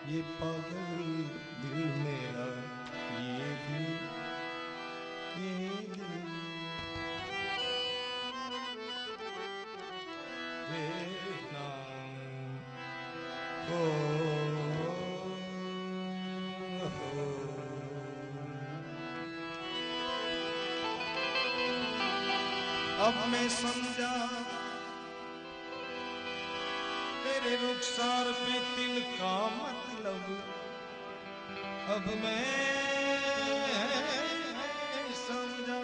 ये पागल दिल मेरा, ये दिल, ये दिल देखना हो। अब मैं समझा तेरे रुखसार पे तिल का मतलब, अब मैं समझा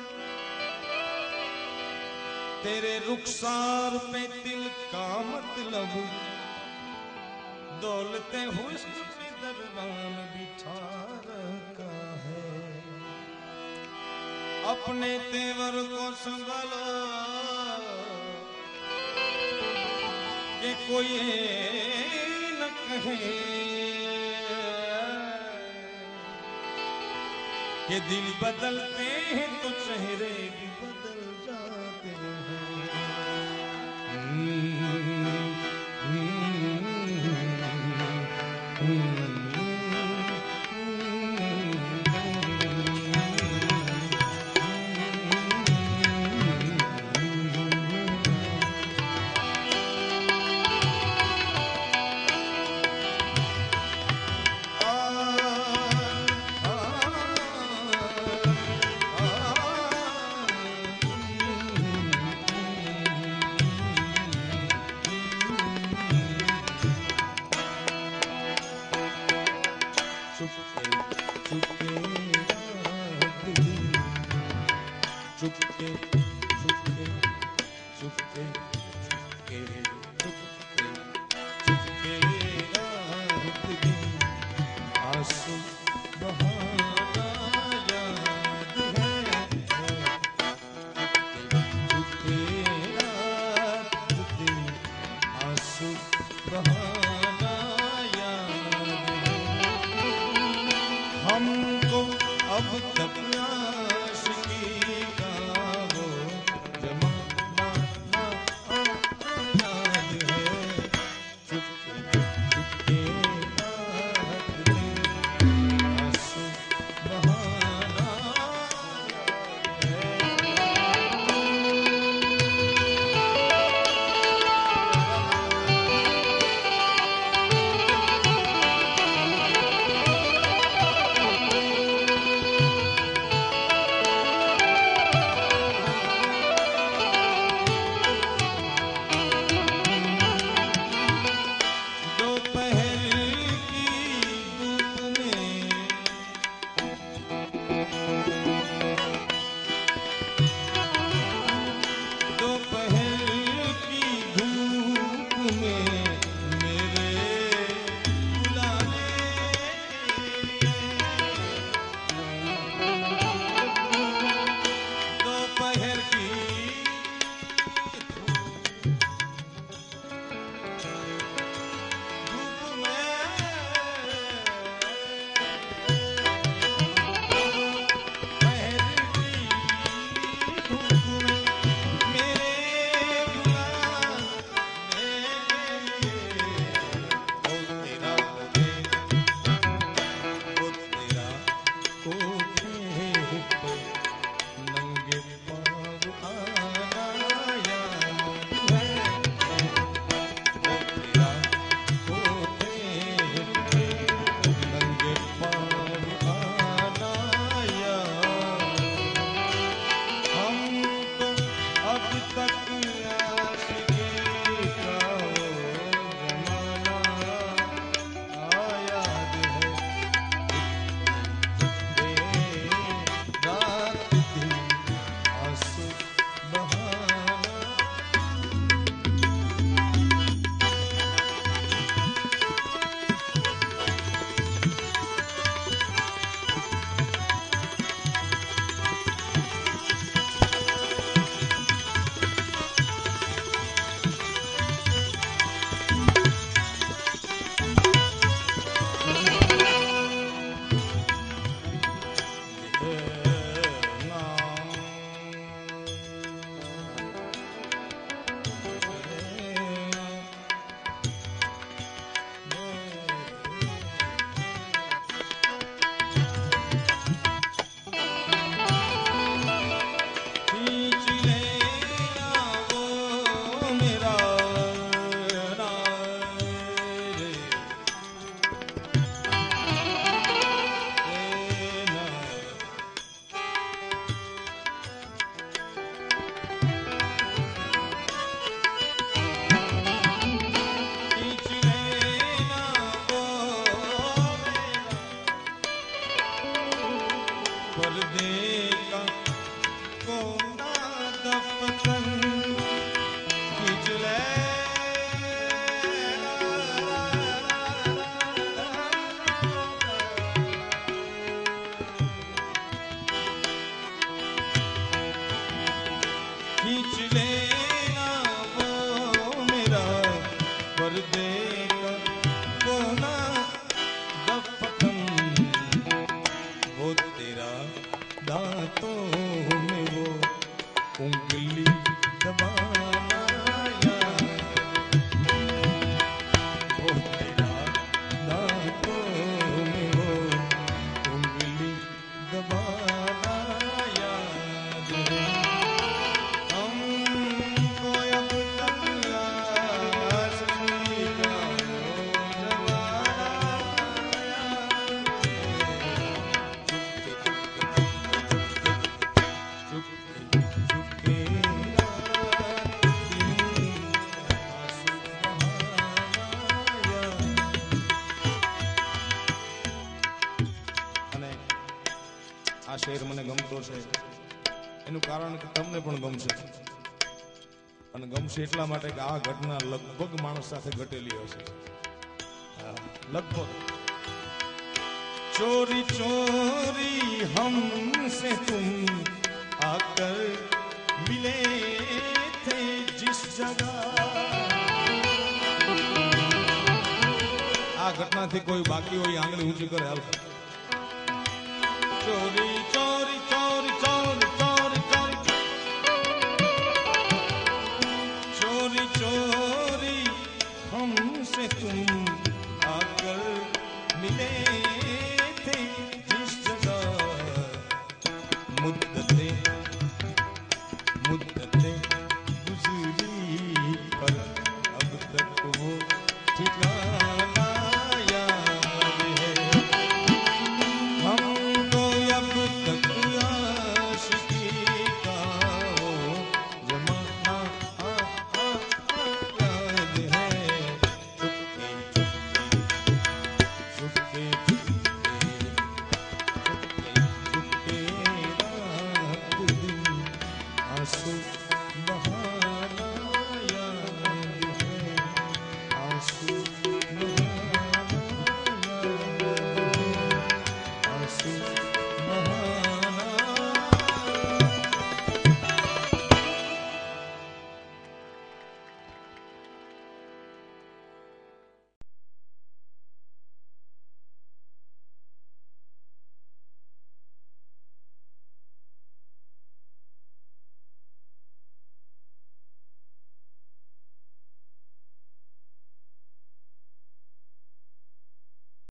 तेरे रुखसार पे तिल का मतलब, दौलते हुस्न पे दरबान बिठा रखा है। अपने तेवर को संभालो कि कोई न कहे कि दिल बदलते हैं तो चेहरे भी बदल जाते हैं। चुपके चुपके चुपके चुपके चुपके चुपके रात दिन आंसू बहाना याद है। चुपके रात दिन आंसू बहाना याद है। हमको अब तक આ શહેર મને ગમતો છે એનું કારણ કે તમને પણ ગમશે અને ગમશે એટલા માટે કે આ ઘટના લગભગ માણસ સાથે ઘટેલી હશે લગભગ ચોરી ચોરી हमसे तुम आकर मिले थे जिस जगह આ ઘટનાથી કોઈ બાકી હોય આંગળી ઊંચી કરે હાલ ચોરી ચોરી